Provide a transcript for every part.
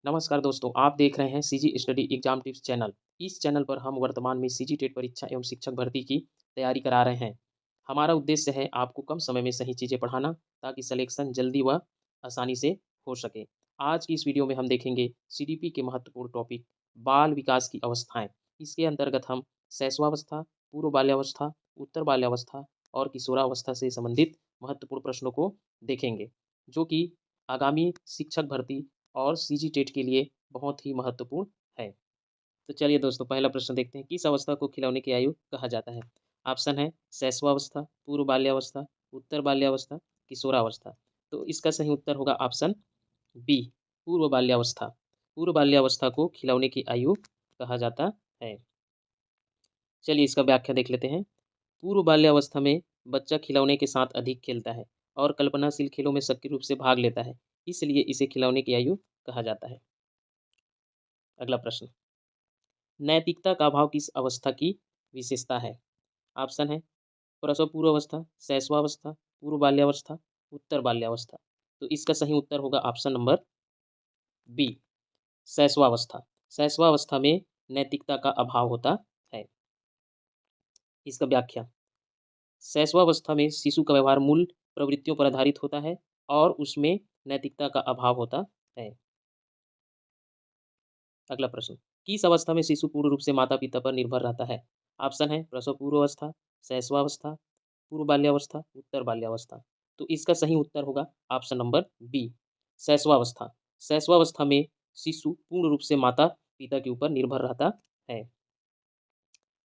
नमस्कार दोस्तों, आप देख रहे हैं CG study exam tips channel. इस चैनल पर हम वर्तमान में सीजी टेट परीक्षा एवं शिक्षक भर्ती की तैयारी करा रहे हैं। हमारा उद्देश्य है आपको कम समय में सही चीज़ें पढ़ाना ताकि सिलेक्शन जल्दी व आसानी से हो सके। आज की इस वीडियो में हम देखेंगे सीडीपी के महत्वपूर्ण टॉपिक बाल विकास की अवस्थाएं। इसके अंतर्गत हम शैशवावस्था, पूर्व बाल्यावस्था, उत्तर बाल्यावस्था और किशोरावस्था से संबंधित महत्वपूर्ण प्रश्नों को देखेंगे, जो कि आगामी शिक्षक भर्ती और सीजी टेट के लिए बहुत ही महत्वपूर्ण है। तो चलिए दोस्तों, पहला प्रश्न देखते हैं, किस अवस्था को खिलौने की आयु कहा जाता है? ऑप्शन है शैशवावस्था, पूर्व बाल्यावस्था, उत्तर बाल्यावस्था, किशोरावस्था। तो इसका सही उत्तर होगा ऑप्शन बी, पूर्व बाल्यावस्था। पूर्व बाल्यावस्था को खिलौने की आयु कहा जाता है। चलिए इसका व्याख्या देख लेते हैं। पूर्व बाल्यावस्था में बच्चा खिलौने के साथ अधिक खेलता है और कल्पनाशील खेलों में सक्रिय रूप से भाग लेता है, इसलिए इसे खिलौने की आयु कहा जाता है। अगला प्रश्न, नैतिकता का अभाव किस अवस्था की विशेषता है? ऑप्शन है प्रसव पूर्वावस्था, शैशवावस्था, पूर्व बाल्यावस्था, उत्तर बाल्यावस्था। तो इसका सही उत्तर होगा ऑप्शन नंबर बी, शैशवावस्था। शैशवावस्था में नैतिकता का अभाव होता है। इसका व्याख्या, शैशवावस्था में शिशु का व्यवहार मूल प्रवृत्तियों पर आधारित होता है और उसमें नैतिकता का अभाव होता है। अगला प्रश्न, किस अवस्था में शिशु पूर्ण रूप से माता पिता पर निर्भर रहता है? ऑप्शन है प्रसव पूर्वावस्था, शैशवावस्था, पूर्व बाल्यावस्था, उत्तर बाल्यावस्था। तो इसका सही उत्तर होगा ऑप्शन नंबर बी, शैशवावस्था। शैशवावस्था में शिशु पूर्ण रूप से माता पिता के ऊपर निर्भर रहता है।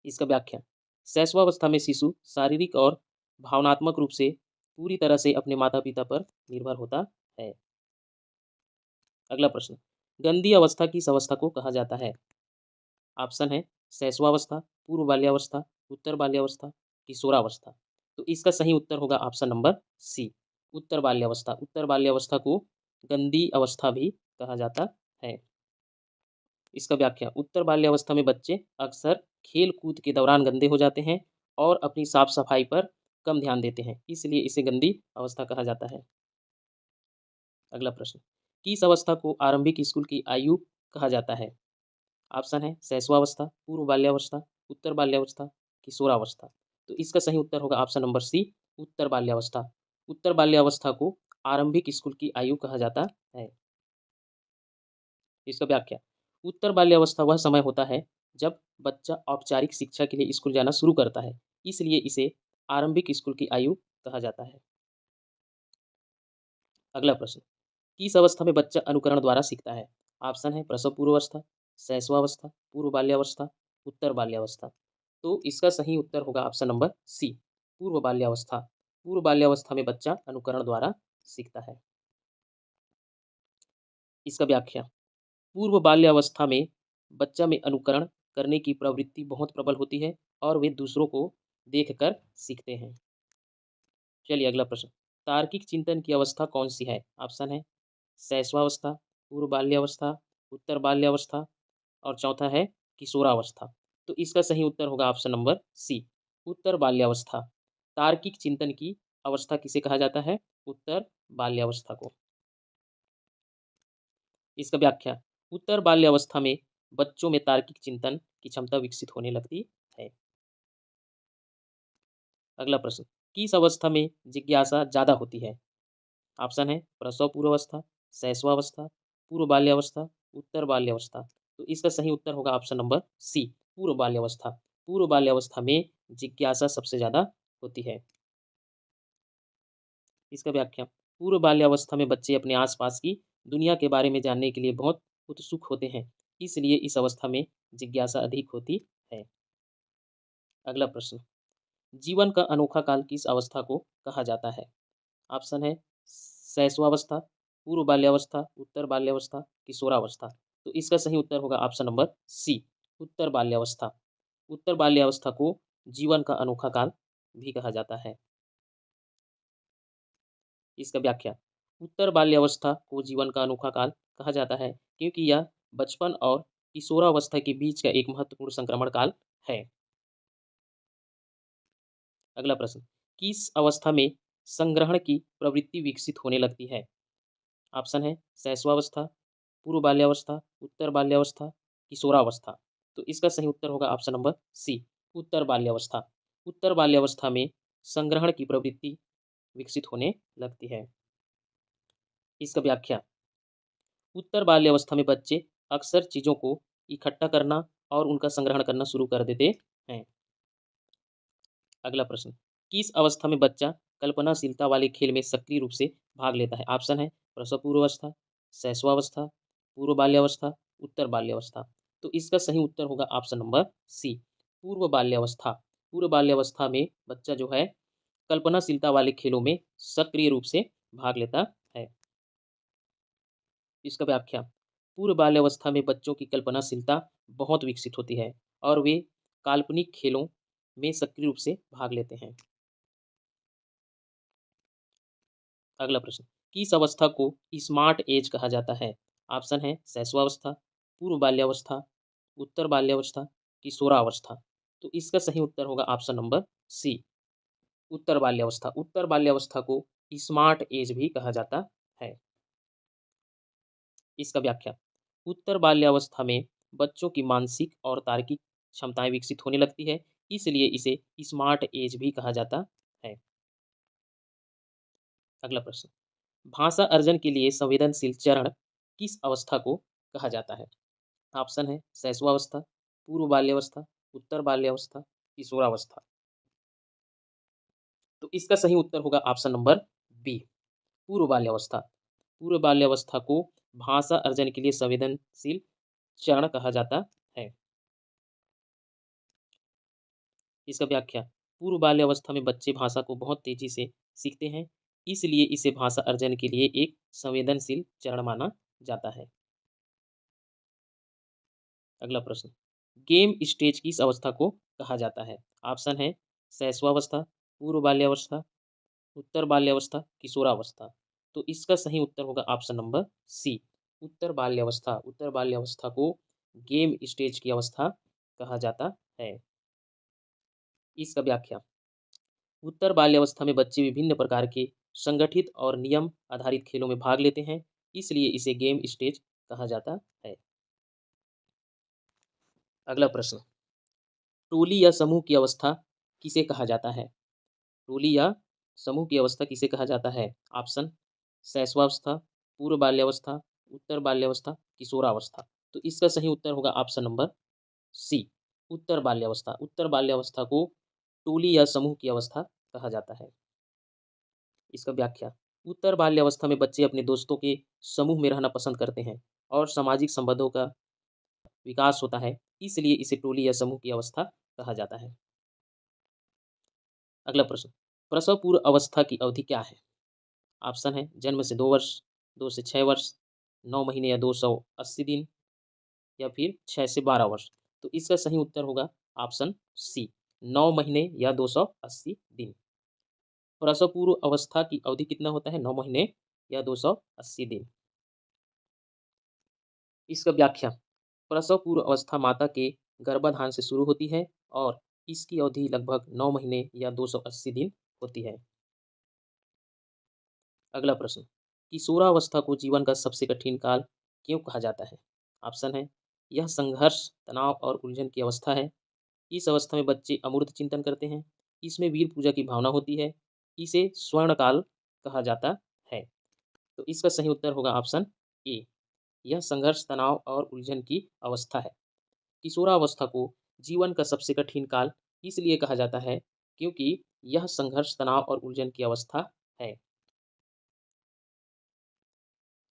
इसका व्याख्या, शैशवावस्था में शिशु शारीरिक और भावनात्मक रूप से पूरी तरह से अपने माता पिता पर निर्भर होता है। अगला प्रश्न, गंदी अवस्था किस अवस्था को कहा जाता है? ऑप्शन है शैशवावस्था, पूर्व बाल्यावस्था, उत्तर बाल्यावस्था, किशोरावस्था। तो इसका सही उत्तर होगा ऑप्शन नंबर सी, उत्तर बाल्यावस्था। उत्तर बाल्यावस्था को गंदी अवस्था भी कहा जाता है। इसका व्याख्या, उत्तर बाल्यावस्था में बच्चे अक्सर खेल कूद के दौरान गंदे हो जाते हैं और अपनी साफ सफाई पर कम ध्यान देते हैं, इसलिए इसे गंदी अवस्था कहा जाता है। अगला प्रश्न, किस अवस्था को आरंभिक स्कूल की आयु कहा जाता है? ऑप्शन है शैशवावस्था, पूर्व बाल्यावस्था, उत्तर बाल्यावस्था, किशोरावस्था। तो इसका सही उत्तर होगा ऑप्शन नंबर सी, उत्तर बाल्यावस्था। उत्तर बाल्यावस्था को आरंभिक स्कूल की आयु कहा जाता है। इसका व्याख्या, उत्तर बाल्यावस्था वह समय होता है जब बच्चा औपचारिक शिक्षा के लिए स्कूल जाना शुरू करता है, इसलिए इसे आरंभिक स्कूल की आयु कहा जाता है। अगला प्रश्न, किस अवस्था में बच्चा अनुकरण द्वारा सीखता है? ऑप्शन है प्रसव पूर्वावस्था, शैशवावस्था, पूर्व बाल्यावस्था, उत्तर बाल्यावस्था। तो इसका सही उत्तर होगा ऑप्शन नंबर सी, पूर्व बाल्यावस्था। पूर्व बाल्यावस्था में बच्चा अनुकरण द्वारा सीखता है। इसका व्याख्या, पूर्व बाल्यावस्था में बच्चा में अनुकरण करने की प्रवृत्ति बहुत प्रबल होती है और वे दूसरों को देखकर सीखते हैं। चलिए अगला प्रश्न, तार्किक चिंतन की अवस्था कौन सी है? ऑप्शन है शैशवावस्था, पूर्व बाल्यावस्था, उत्तर बाल्यावस्था और चौथा है किशोरावस्था। तो इसका सही उत्तर होगा ऑप्शन नंबर सी, उत्तर बाल्यावस्था। तार्किक चिंतन की अवस्था किसे कहा जाता है? उत्तर बाल्यावस्था को। इसका व्याख्या, उत्तर बाल्यावस्था में बच्चों में तार्किक चिंतन की क्षमता विकसित होने लगती है। अगला प्रश्न, किस अवस्था में जिज्ञासा ज़्यादा होती है? ऑप्शन है प्रसव पूर्वावस्था, शैशवावस्था, पूर्व बाल्यावस्था, उत्तर बाल्यावस्था। तो इसका सही उत्तर होगा ऑप्शन नंबर सी, पूर्व बाल्यावस्था। पूर्व बाल्यावस्था में जिज्ञासा सबसे ज़्यादा होती है। इसका व्याख्या, पूर्व बाल्यावस्था में बच्चे अपने आसपास की दुनिया के बारे में जानने के लिए बहुत उत्सुक होते हैं, इसलिए इस अवस्था में जिज्ञासा अधिक होती है। अगला प्रश्न, जीवन का अनोखा काल किस अवस्था को कहा जाता है? ऑप्शन है शैशवावस्था, पूर्व बाल्यावस्था, उत्तर बाल्यावस्था, किशोरावस्था। तो इसका सही उत्तर होगा ऑप्शन नंबर सी, उत्तर बाल्यावस्था। उत्तर बाल्यावस्था को जीवन का अनोखा काल भी कहा जाता है। इसका व्याख्या, उत्तर बाल्यावस्था को जीवन का अनोखा काल कहा जाता है क्योंकि यह बचपन और किशोरावस्था के बीच का एक महत्वपूर्ण संक्रमण काल है। अगला प्रश्न, किस अवस्था में संग्रहण की प्रवृत्ति विकसित होने लगती है? ऑप्शन है शैशवावस्था, पूर्व बाल्यावस्था, उत्तर बाल्यावस्था, किशोरावस्था। तो इसका सही उत्तर होगा ऑप्शन नंबर सी, उत्तर बाल्यावस्था। उत्तर बाल्यावस्था में संग्रहण की प्रवृत्ति विकसित होने लगती है। इसका व्याख्या, उत्तर बाल्यावस्था में बच्चे अक्सर चीज़ों को इकट्ठा करना और उनका संग्रहण करना शुरू कर देते हैं। अगला प्रश्न, किस अवस्था में बच्चा कल्पनाशीलता वाले खेल में सक्रिय रूप से भाग लेता है? ऑप्शन है प्रसव पूर्वावस्था, शैशवावस्था, पूर्व बाल्यावस्था, उत्तर बाल्यावस्था। तो इसका सही उत्तर होगा ऑप्शन नंबर सी, पूर्व बाल्यावस्था। पूर्व बाल्यावस्था में बच्चा जो है कल्पनाशीलता वाले खेलों में सक्रिय रूप से भाग लेता है। इसका व्याख्या, पूर्व बाल्यावस्था में बच्चों की कल्पनाशीलता बहुत विकसित होती है और वे काल्पनिक खेलों में सक्रिय रूप से भाग लेते हैं। अगला प्रश्न, किस अवस्था को स्मार्ट एज कहा जाता है? ऑप्शन है शैशवावस्था, पूर्व बाल्यावस्था, उत्तर बाल्यावस्था, किशोरावस्था। तो इसका सही उत्तर होगा ऑप्शन नंबर सी, उत्तर बाल्यावस्था। उत्तर बाल्यावस्था को स्मार्ट एज भी कहा जाता है। इसका व्याख्या, उत्तर बाल्यावस्था में बच्चों की मानसिक और तार्किक क्षमताएं विकसित होने लगती है, इसलिए इसे स्मार्ट एज भी कहा जाता है। अगला प्रश्न, भाषा अर्जन के लिए संवेदनशील चरण किस अवस्था को कहा जाता है? ऑप्शन है शैशवावस्था, पूर्व बाल्यावस्था, उत्तर बाल्यावस्था, किशोरावस्था। तो इसका सही उत्तर होगा ऑप्शन नंबर बी, पूर्व बाल्यावस्था। पूर्व बाल्यावस्था को भाषा अर्जन के लिए संवेदनशील चरण कहा जाता है। इसका व्याख्या, पूर्व बाल्यावस्था में बच्चे भाषा को बहुत तेजी से सीखते हैं, इसलिए इसे भाषा अर्जन के लिए एक संवेदनशील चरण माना जाता है। अगला प्रश्न, गेम स्टेज किस अवस्था को कहा जाता है? ऑप्शन है शैशवावस्था, पूर्व बाल्यावस्था, उत्तर बाल्यावस्था, किशोरावस्था। तो इसका सही उत्तर होगा ऑप्शन नंबर सी, उत्तर बाल्यावस्था। उत्तर बाल्यावस्था को गेम स्टेज की अवस्था कहा जाता है। इसका व्याख्या, उत्तर बाल्यावस्था में बच्चे विभिन्न प्रकार के संगठित और नियम आधारित खेलों में भाग लेते हैं, इसलिए इसे गेम स्टेज कहा जाता है। अगला प्रश्न, टोली या समूह की अवस्था किसे कहा जाता है? टोली या समूह की अवस्था किसे कहा जाता है? ऑप्शन शैशवावस्था, पूर्व बाल्यावस्था, उत्तर बाल्यावस्था, किशोरावस्था। तो इसका सही उत्तर होगा ऑप्शन नंबर सी, उत्तर बाल्यावस्था। उत्तर बाल्यावस्था को टोली या समूह की अवस्था कहा जाता है। इसका व्याख्या, उत्तर बाल्यावस्था में बच्चे अपने दोस्तों के समूह में रहना पसंद करते हैं और सामाजिक संबंधों का विकास होता है, इसलिए इसे टोली या समूह की अवस्था कहा जाता है। अगला प्रश्न, प्रसव पूर्व अवस्था की अवधि क्या है? ऑप्शन है जन्म से 2 वर्ष, 2 से 6 वर्ष, 9 महीने या 280 दिन, या फिर 6 से 12 वर्ष। तो इसका सही उत्तर होगा ऑप्शन सी, 9 महीने या 280 दिन। प्रसव पूर्व अवस्था की अवधि कितना होता है? 9 महीने या 280 दिन। इसका व्याख्या, प्रसव पूर्व अवस्था माता के गर्भाधान से शुरू होती है और इसकी अवधि लगभग 9 महीने या 280 दिन होती है। अगला प्रश्न, किशोरावस्था को जीवन का सबसे कठिन काल क्यों कहा जाता है? ऑप्शन है यह संघर्ष, तनाव और उलझन की अवस्था है। इस अवस्था में बच्चे अमूर्त चिंतन करते हैं। इसमें वीर पूजा की भावना होती है। इसे स्वर्ण काल कहा जाता है। तो इसका सही उत्तर होगा ऑप्शन ए, यह संघर्ष, तनाव और उलझन की अवस्था है। किशोरावस्था को जीवन का सबसे कठिन काल इसलिए कहा जाता है क्योंकि यह संघर्ष, तनाव और उलझन की अवस्था है।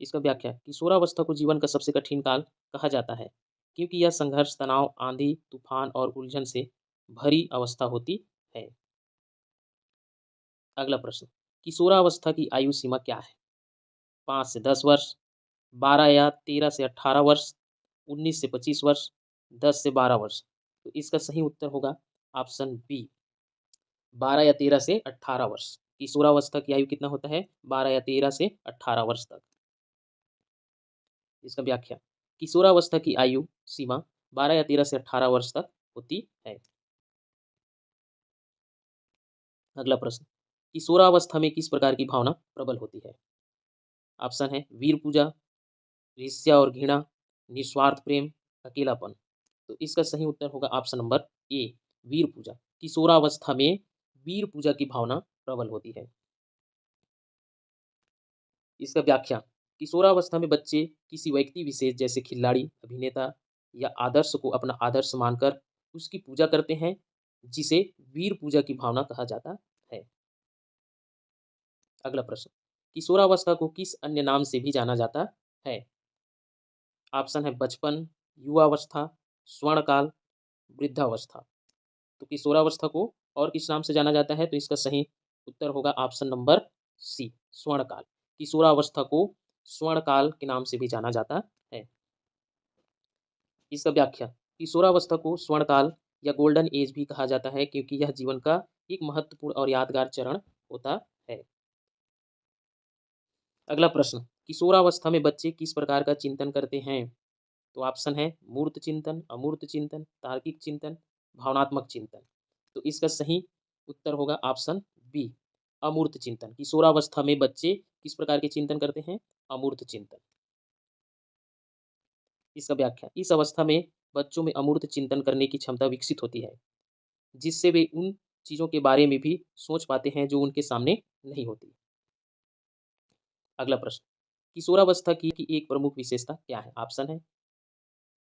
इसका व्याख्या, किशोरावस्था को जीवन का सबसे कठिन काल कहा जाता है क्योंकि यह संघर्ष, तनाव, आंधी तूफान और उलझन से भरी अवस्था होती है। अगला प्रश्न, किशोरावस्था की आयु सीमा क्या है? 5 से 10 वर्ष, 12 या 13 से 18 वर्ष, 19 से 25 वर्ष, 10 से 12 वर्ष। तो इसका सही उत्तर होगा ऑप्शन बी, 12 या 13 से 18 वर्ष। किशोरावस्था की आयु कितना होता है? 12 या 13 से 18 वर्ष तक। इसका व्याख्या, किशोरावस्था की आयु सीमा 12 या 13 से 18 वर्ष तक होती है। अगला प्रश्न, किशोरावस्था में किस प्रकार की भावना प्रबल होती है? ऑप्शन है वीर पूजा, ईर्ष्या और घृणा, निस्वार्थ प्रेम, अकेलापन। तो इसका सही उत्तर होगा ऑप्शन नंबर ए, वीर पूजा। किशोरावस्था में वीर पूजा की भावना प्रबल होती है। इसका व्याख्या, किशोरावस्था में बच्चे किसी व्यक्ति विशेष जैसे खिलाड़ी, अभिनेता या आदर्श को अपना आदर्श मानकर उसकी पूजा करते हैं, जिसे वीर पूजा की भावना कहा जाता है। अगला प्रश्न, किशोरावस्था को किस अन्य नाम से भी जाना जाता है? ऑप्शन है बचपन, युवावस्था, स्वर्णकाल, वृद्धावस्था। तो किशोरावस्था को और किस नाम से जाना जाता है? तो इसका सही उत्तर होगा ऑप्शन नंबर सी, स्वर्णकाल। किशोरावस्था को स्वर्णकाल के नाम से भी जाना जाता है। इसका व्याख्या, किशोरावस्था को स्वर्णकाल या गोल्डन एज भी कहा जाता है, क्योंकि यह जीवन का एक महत्वपूर्ण और यादगार चरण होता है। अगला प्रश्न, किशोरावस्था में बच्चे किस प्रकार का चिंतन करते हैं? तो ऑप्शन है मूर्त चिंतन, अमूर्त चिंतन, तार्किक चिंतन, भावनात्मक चिंतन। तो इसका सही उत्तर होगा ऑप्शन बी, अमूर्त चिंतन। किशोरावस्था में बच्चे किस प्रकार के चिंतन करते हैं? अमूर्त चिंतन। इसका व्याख्या, इस अवस्था में बच्चों में अमूर्त चिंतन करने की क्षमता विकसित होती है, जिससे वे उन चीज़ों के बारे में भी सोच पाते हैं जो उनके सामने नहीं होती। अगला प्रश्न, किशोरावस्था की एक प्रमुख विशेषता क्या है? ऑप्शन है,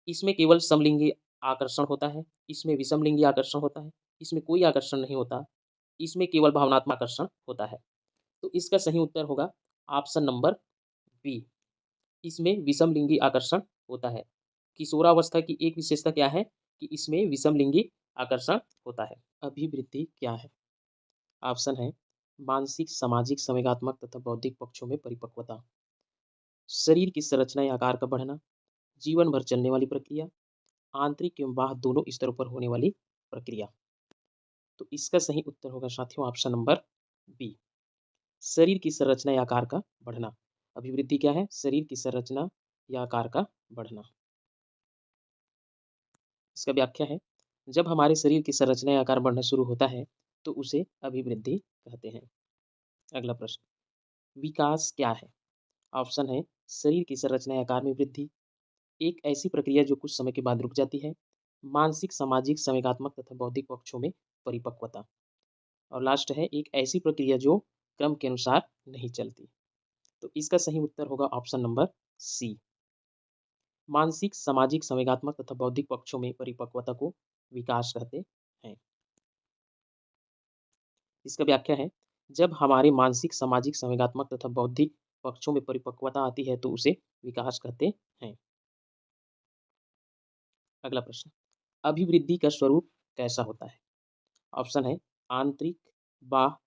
इसमें केवल समलिंगी आकर्षण होता है, इसमें विषमलिंगी आकर्षण होता है, इसमें कोई आकर्षण नहीं होता, इसमें केवल भावनात्मक आकर्षण होता है। तो इसका सही उत्तर होगा ऑप्शन नंबर बी, इसमें विषमलिंगी आकर्षण होता है। किशोरावस्था की एक विशेषता क्या है? कि इसमें विषमलिंगी आकर्षण होता है। अभिवृद्धि क्या है? ऑप्शन है मानसिक, सामाजिक, संवेगात्मक तथा बौद्धिक पक्षों में परिपक्वता, शरीर की संरचना या आकार का बढ़ना, जीवन भर चलने वाली प्रक्रिया, आंतरिक एवं बाह्य दोनों स्तरों पर होने वाली प्रक्रिया। तो इसका सही उत्तर होगा साथियों ऑप्शन नंबर बी, शरीर की संरचना या आकार का बढ़ना। अभिवृद्धि क्या है? शरीर की संरचना या आकार का बढ़ना। इसका व्याख्या है, जब हमारे शरीर की संरचना या आकार बढ़ना शुरू होता है तो उसे अभिवृद्धि कहते हैं। अगला प्रश्न, विकास क्या है? ऑप्शन है शरीर की संरचना या आकार में वृद्धि, एक ऐसी प्रक्रिया जो कुछ समय के बाद रुक जाती है, मानसिक, सामाजिक, संवेगात्मक तथा बौद्धिक पक्षों में परिपक्वता, और लास्ट है एक ऐसी प्रक्रिया जो क्रम के अनुसार नहीं चलती। तो इसका सही उत्तर होगा ऑप्शन नंबर सी, मानसिक, सामाजिक, संवेगात्मक तथा बौद्धिक पक्षों में परिपक्वता को विकास कहते हैं। इसका व्याख्या है, जब हमारे मानसिक, सामाजिक, संवेगात्मक तथा बौद्धिक पक्षों में परिपक्वता आती है तो उसे विकास कहते हैं। अगला प्रश्न, अभिवृद्धि का स्वरूप कैसा होता है? ऑप्शन है आंतरिक, बाह्य,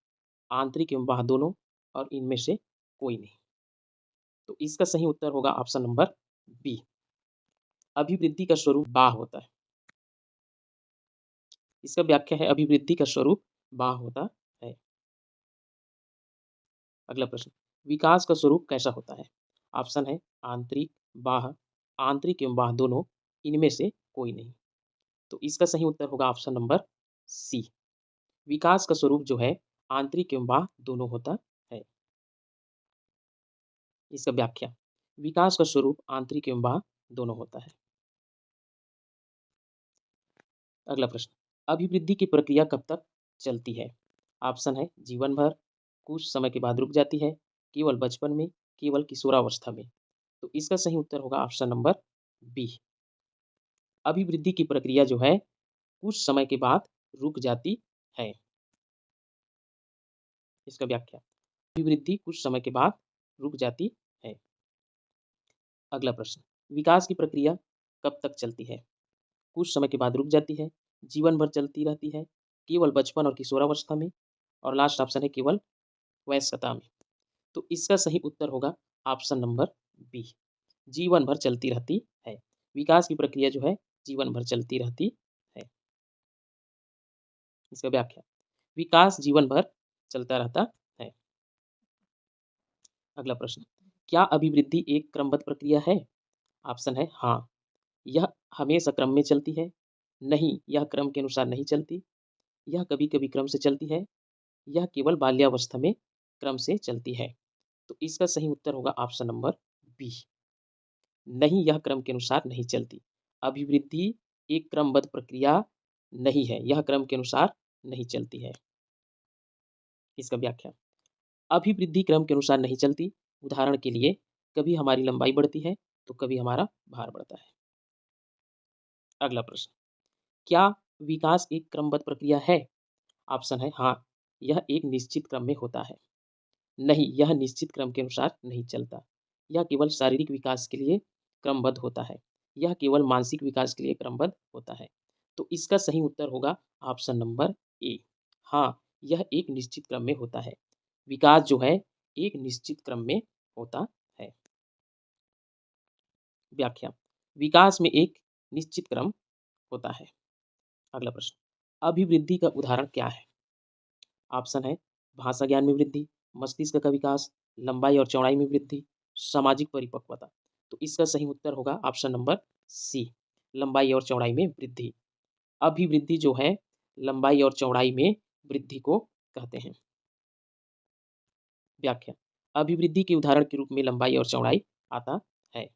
आंतरिक एवं बाह्य दोनों, और इनमें से कोई नहीं। तो इसका सही उत्तर होगा ऑप्शन नंबर बी, अभिवृद्धि का स्वरूप बाह्य होता है। इसका व्याख्या है, अभिवृद्धि का स्वरूप बाह्य होता है। अगला प्रश्न, विकास का स्वरूप कैसा होता है? ऑप्शन है आंतरिक, बाह्य, आंतरिक एवं बाह्य दोनों, इनमें से कोई नहीं। तो इसका सही उत्तर होगा ऑप्शन नंबर सी, विकास का स्वरूप जो है आंतरिक एवं बाह्य दोनों होता है। इसका व्याख्या, विकास का स्वरूप आंतरिक एवं बाह्य दोनों होता है। अगला प्रश्न, अभिवृद्धि की प्रक्रिया कब तक चलती है? ऑप्शन है जीवन भर, कुछ समय के बाद रुक जाती है, केवल बचपन में, केवल किशोरावस्था में। तो इसका सही उत्तर होगा ऑप्शन नंबर बी, अभिवृद्धि की प्रक्रिया जो है कुछ समय के बाद रुक जाती है। इसका व्याख्या, अभिवृद्धि कुछ समय के बाद रुक जाती है। अगला प्रश्न, विकास की प्रक्रिया कब तक चलती है? कुछ समय के बाद रुक जाती है, जीवन भर चलती रहती है, केवल बचपन और किशोरावस्था में, और लास्ट ऑप्शन है केवल वयस्कता में। तो इसका सही उत्तर होगा ऑप्शन नंबर बी, जीवन भर चलती रहती है। विकास की प्रक्रिया जो है जीवन भर चलती रहती है। इसका व्याख्या, विकास जीवन भर चलता रहता है। अगला प्रश्न, क्या अभिवृद्धि एक क्रमबद्ध प्रक्रिया है? ऑप्शन है हाँ, यह हमेशा क्रम में चलती है, नहीं यह क्रम के अनुसार नहीं चलती, यह कभी-कभी क्रम से चलती है, यह केवल बाल्यावस्था में क्रम से चलती है। तो इसका सही उत्तर होगा ऑप्शन नंबर बी, नहीं, यह क्रम के अनुसार नहीं चलती। अभिवृद्धि एक क्रमबद्ध प्रक्रिया नहीं है, यह क्रम के अनुसार नहीं चलती है। इसका व्याख्या, अभिवृद्धि क्रम के अनुसार नहीं चलती। उदाहरण के लिए, कभी हमारी लंबाई बढ़ती है, तो कभी हमारा भार बढ़ता है। अगला प्रश्न, क्या विकास एक क्रमबद्ध प्रक्रिया है? ऑप्शन है हाँ, यह एक निश्चित क्रम में होता है। नहीं, यह निश्चित क्रम के अनुसार नहीं चलता। यह केवल शारीरिक विकास के लिए क्रमबद्ध होता है। यह केवल मानसिक विकास के लिए क्रमबद्ध होता है। तो इसका सही उत्तर होगा ऑप्शन नंबर ए। हाँ, यह एक निश्चित क्रम में होता है। विकास जो है एक निश्चित क्रम में होता है। व्याख्या, विकास में एक निश्चित क्रम होता है। अगला प्रश्न, अभिवृद्धि का उदाहरण क्या है? ऑप्शन है भाषा ज्ञान में वृद्धि, मस्तिष्क का विकास, लंबाई और चौड़ाई में वृद्धि, सामाजिक परिपक्वता। तो इसका सही उत्तर होगा ऑप्शन नंबर सी, लंबाई और चौड़ाई में वृद्धि। अभिवृद्धि जो है लंबाई और चौड़ाई में वृद्धि को कहते हैं। व्याख्या, अभिवृद्धि के उदाहरण के रूप में लंबाई और चौड़ाई आता है।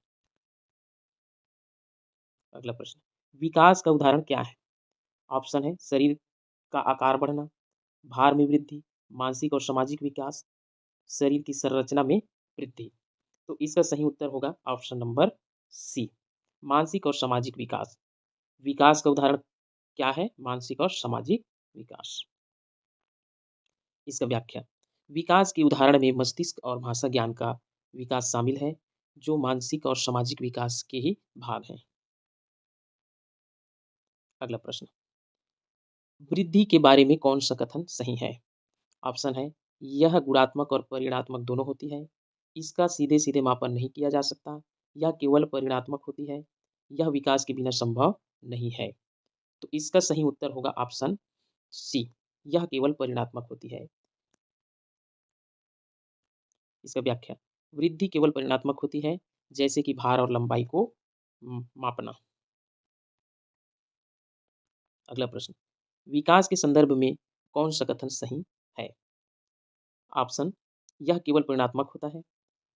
अगला प्रश्न, विकास का उदाहरण क्या है? ऑप्शन है शरीर का आकार बढ़ना, भार में वृद्धि, मानसिक और सामाजिक विकास, शरीर की संरचना में वृद्धि। तो इसका सही उत्तर होगा ऑप्शन नंबर सी, मानसिक और सामाजिक विकास। विकास का उदाहरण क्या है? मानसिक और सामाजिक विकास। इसका व्याख्या, विकास के उदाहरण में मस्तिष्क और भाषा ज्ञान का विकास शामिल है, जो मानसिक और सामाजिक विकास के ही भाग हैं। अगला प्रश्न, वृद्धि के बारे में कौन सा कथन सही है? ऑप्शन है यह गुणात्मक और परिमाणात्मक दोनों होती है, इसका सीधे सीधे मापन नहीं किया जा सकता, यह केवल परिमाणात्मक होती है, यह विकास के बिना संभव नहीं है। तो इसका सही उत्तर होगा ऑप्शन सी, यह केवल परिमाणात्मक होती है। इसका व्याख्या, वृद्धि केवल परिमाणात्मक होती है, जैसे कि भार और लंबाई को मापना। अगला प्रश्न, विकास के संदर्भ में कौन सा कथन सही है? ऑप्शन, यह केवल परिमाणात्मक होता है,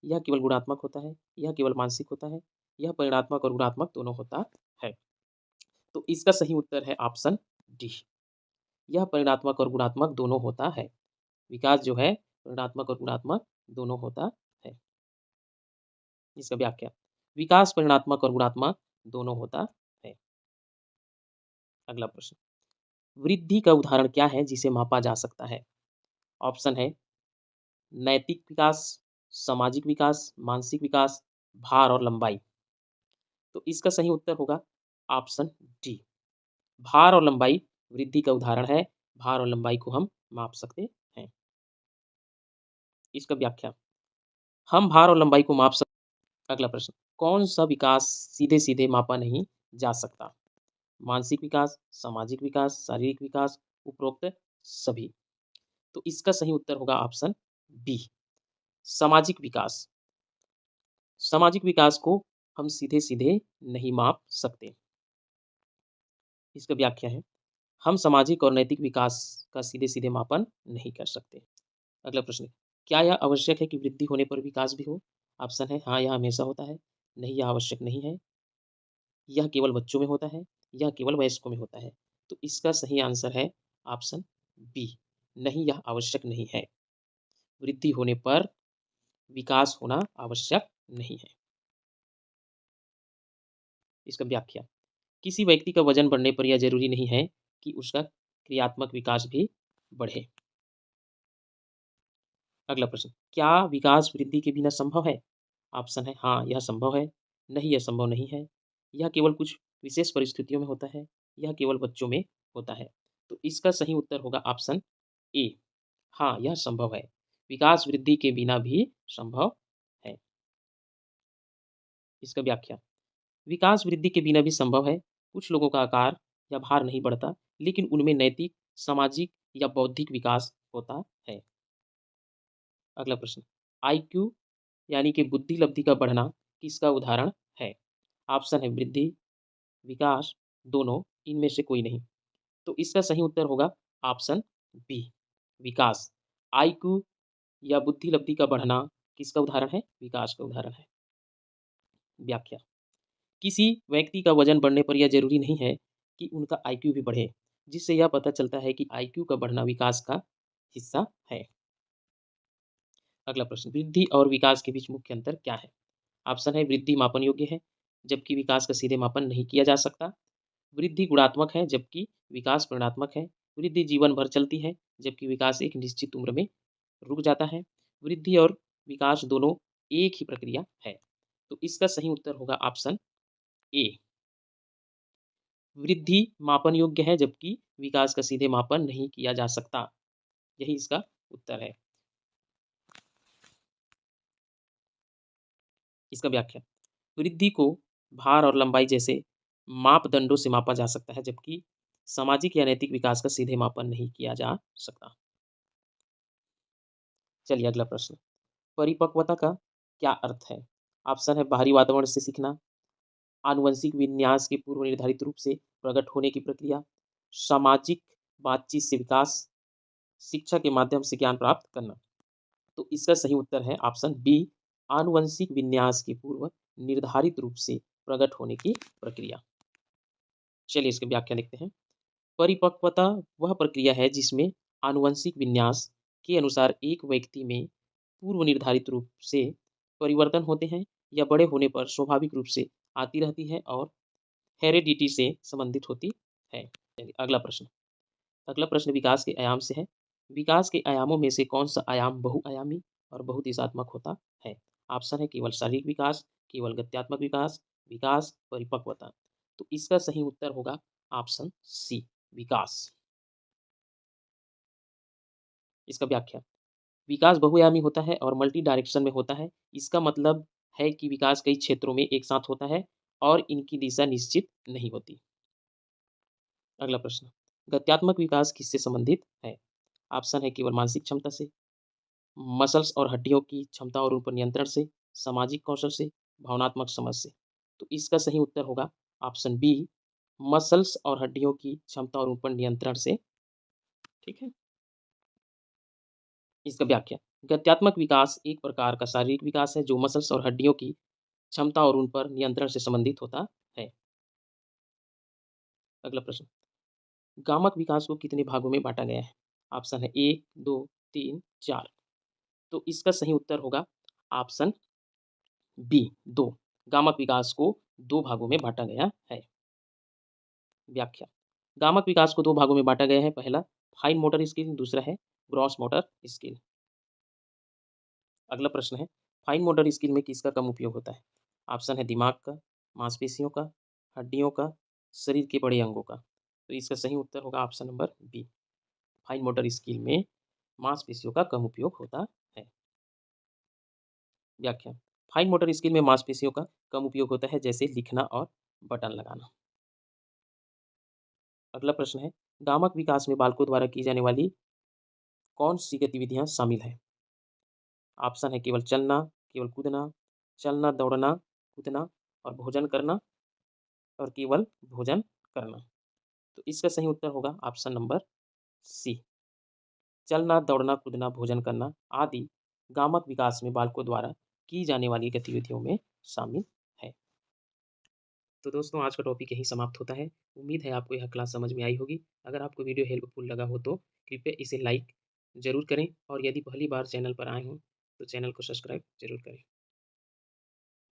यह केवल गुणात्मक होता है, यह केवल मानसिक होता है, यह परिमाणात्मक और गुणात्मक दोनों होता है। तो इसका सही उत्तर है ऑप्शन डी, यह परिमाणात्मक और गुणात्मक दोनों होता है। विकास जो है परिमाणात्मक और गुणात्मक दोनों होता है। इसका व्याख्या, विकास परिमाणात्मक और गुणात्मक दोनों होता है। अगला प्रश्न, वृद्धि का उदाहरण क्या है जिसे मापा जा सकता है? ऑप्शन है नैतिक विकास, सामाजिक विकास, मानसिक विकास, भार और लंबाई। तो इसका सही उत्तर होगा ऑप्शन डी, भार और लंबाई वृद्धि का उदाहरण है। भार और लंबाई को हम माप सकते हैं। इसका व्याख्या, हम भार और लंबाई को माप सकते। अगला प्रश्न, कौन सा विकास सीधे सीधे मापा नहीं जा सकता? मानसिक विकास, सामाजिक विकास, शारीरिक विकास, उपरोक्त सभी। तो इसका सही उत्तर होगा ऑप्शन बी, सामाजिक विकास। सामाजिक विकास को हम सीधे सीधे नहीं माप सकते। इसका व्याख्या है, हम सामाजिक और नैतिक विकास का सीधे सीधे मापन नहीं कर सकते। अगला प्रश्न, क्या यह आवश्यक है कि वृद्धि होने पर विकास भी हो? ऑप्शन है हाँ, यह हमेशा होता है। नहीं, यह आवश्यक नहीं है। यह केवल बच्चों में होता है, यह केवल वयस्कों में होता है। तो इसका सही आंसर है ऑप्शन बी, नहीं, यह आवश्यक नहीं है। वृद्धि होने पर विकास होना आवश्यक नहीं है। इसका व्याख्या, किसी व्यक्ति का वजन बढ़ने पर यह जरूरी नहीं है कि उसका क्रियात्मक विकास भी बढ़े। अगला प्रश्न, क्या विकास वृद्धि के बिना संभव है? ऑप्शन है हाँ, यह संभव है। नहीं, यह संभव नहीं है। यह केवल कुछ विशेष परिस्थितियों में होता है। यह केवल बच्चों में होता है। तो इसका सही उत्तर होगा ऑप्शन ए, हाँ, यह संभव है। विकास वृद्धि के बिना भी संभव है। इसका व्याख्या, विकास वृद्धि के बिना भी संभव है। कुछ लोगों का आकार या भार नहीं बढ़ता, लेकिन उनमें नैतिक, सामाजिक या बौद्धिक विकास होता है। अगला प्रश्न, आईक्यू यानी कि बुद्धि लब्धि का बढ़ना किसका उदाहरण है? ऑप्शन है वृद्धि, विकास, दोनों, इनमें से कोई नहीं। तो इसका सही उत्तर होगा ऑप्शन बी, विकास। आईक्यू या बुद्धि लब्धि का बढ़ना किसका उदाहरण है? विकास का उदाहरण है। व्याख्या। किसी व्यक्ति का वजन बढ़ने पर यह जरूरी नहीं है कि उनका आईक्यू भी बढ़े, जिससे यह पता चलता है कि आईक्यू का बढ़ना विकास का हिस्सा है। अगला प्रश्न, वृद्धि और विकास के बीच मुख्य अंतर क्या है? ऑप्शन है, वृद्धि मापन योग्य है, जबकि विकास का सीधे मापन नहीं किया जा सकता। वृद्धि गुणात्मक है, जबकि विकास परिणात्मक है। वृद्धि जीवन भर चलती है, जबकि विकास एक निश्चित उम्र में रुक जाता है। वृद्धि और विकास दोनों एक ही प्रक्रिया है। तो इसका सही उत्तर होगा ऑप्शन ए। वृद्धि मापन योग्य है, जबकि विकास का सीधे मापन नहीं किया जा सकता। यही इसका उत्तर है। इसका व्याख्या, वृद्धि को भार और लंबाई जैसे मापदंडों से मापा जा सकता है, जबकि सामाजिक या नैतिक विकास का सीधे मापन नहीं किया जा सकता। चलिए अगला प्रश्न, परिपक्वता का क्या अर्थ है? ऑप्शन है, बाहरी वातावरण से सीखना, आनुवंशिक विन्यास के पूर्व निर्धारित रूप से प्रकट होने की प्रक्रिया, सामाजिक बातचीत से विकास, शिक्षा के माध्यम से ज्ञान प्राप्त करना। तो इसका सही उत्तर है ऑप्शन बी, आनुवंशिक विन्यास के पूर्व निर्धारित रूप से प्रकट होने की प्रक्रिया। चलिए इसकी व्याख्या देखते हैं। परिपक्वता वह प्रक्रिया है जिसमें आनुवंशिक विन्यास के अनुसार एक व्यक्ति में पूर्व निर्धारित रूप से परिवर्तन होते हैं या बड़े होने पर स्वाभाविक रूप से आती रहती है और हेरेडिटी से संबंधित होती है। चलिए अगला प्रश्न। अगला प्रश्न विकास के आयाम से है। विकास के आयामों में से कौन सा आयाम बहुआयामी और बहुदिशात्मक होता है? ऑप्शन है, केवल शारीरिक विकास, केवल गत्यात्मक विकास, विकास, परिपक्वता। तो इसका सही उत्तर होगा ऑप्शन सी, विकास। इसका व्याख्या, विकास बहुआयामी होता है और मल्टी डायरेक्शन में होता है। इसका मतलब है कि विकास कई क्षेत्रों में एक साथ होता है और इनकी दिशा निश्चित नहीं होती। अगला प्रश्न, गत्यात्मक विकास किससे संबंधित है? ऑप्शन है, केवल मानसिक क्षमता से, मसल्स और हड्डियों की क्षमता और उन पर नियंत्रण से, सामाजिक कौशल से, भावनात्मक समझ से। तो इसका सही उत्तर होगा ऑप्शन बी, मसल्स और हड्डियों की क्षमता और उन पर नियंत्रण से। ठीक है। इसका व्याख्या, गत्यात्मक विकास एक प्रकार का शारीरिक विकास है जो मसल्स और हड्डियों की क्षमता और उन पर नियंत्रण से संबंधित होता है। अगला प्रश्न, गामक विकास को कितने भागों में बांटा गया है? ऑप्शन है, 1, 2, 3, 4। तो इसका सही उत्तर होगा ऑप्शन बी, 2। गामक विकास को 2 भागों में बांटा गया है। व्याख्या, गामक विकास को 2 भागों में बांटा गया है। पहला फाइन मोटर स्किल, दूसरा है ग्रॉस मोटर स्किल। अगला प्रश्न है, फाइन मोटर स्किल में किसका कम उपयोग होता है? ऑप्शन है, दिमाग का, मांसपेशियों का, हड्डियों का, शरीर के बड़े अंगों का। तो इसका सही उत्तर होगा option number B, fine motor skill में मांसपेशियों का कम उपयोग होता है। व्याख्या, फाइन मोटर स्किल में मांसपेशियों का कम उपयोग होता है, जैसे लिखना और बटन लगाना। अगला प्रश्न है, गामक विकास में बालकों द्वारा की जाने वाली कौन सी गतिविधियां शामिल है? ऑप्शन है, केवल चलना, केवल कूदना, चलना दौड़ना कूदना और भोजन करना और केवल भोजन करना। तो इसका सही उत्तर होगा ऑप्शन नंबर सी, चलना दौड़ना कूदना भोजन करना आदि गामक विकास में बालकों द्वारा की जाने वाली गतिविधियों में शामिल है। तो दोस्तों आज का टॉपिक यहीं समाप्त होता है। उम्मीद है आपको यह क्लास समझ में आई होगी। अगर आपको वीडियो हेल्पफुल लगा हो तो कृपया इसे लाइक ज़रूर करें और यदि पहली बार चैनल पर आए हों तो चैनल को सब्सक्राइब ज़रूर करें।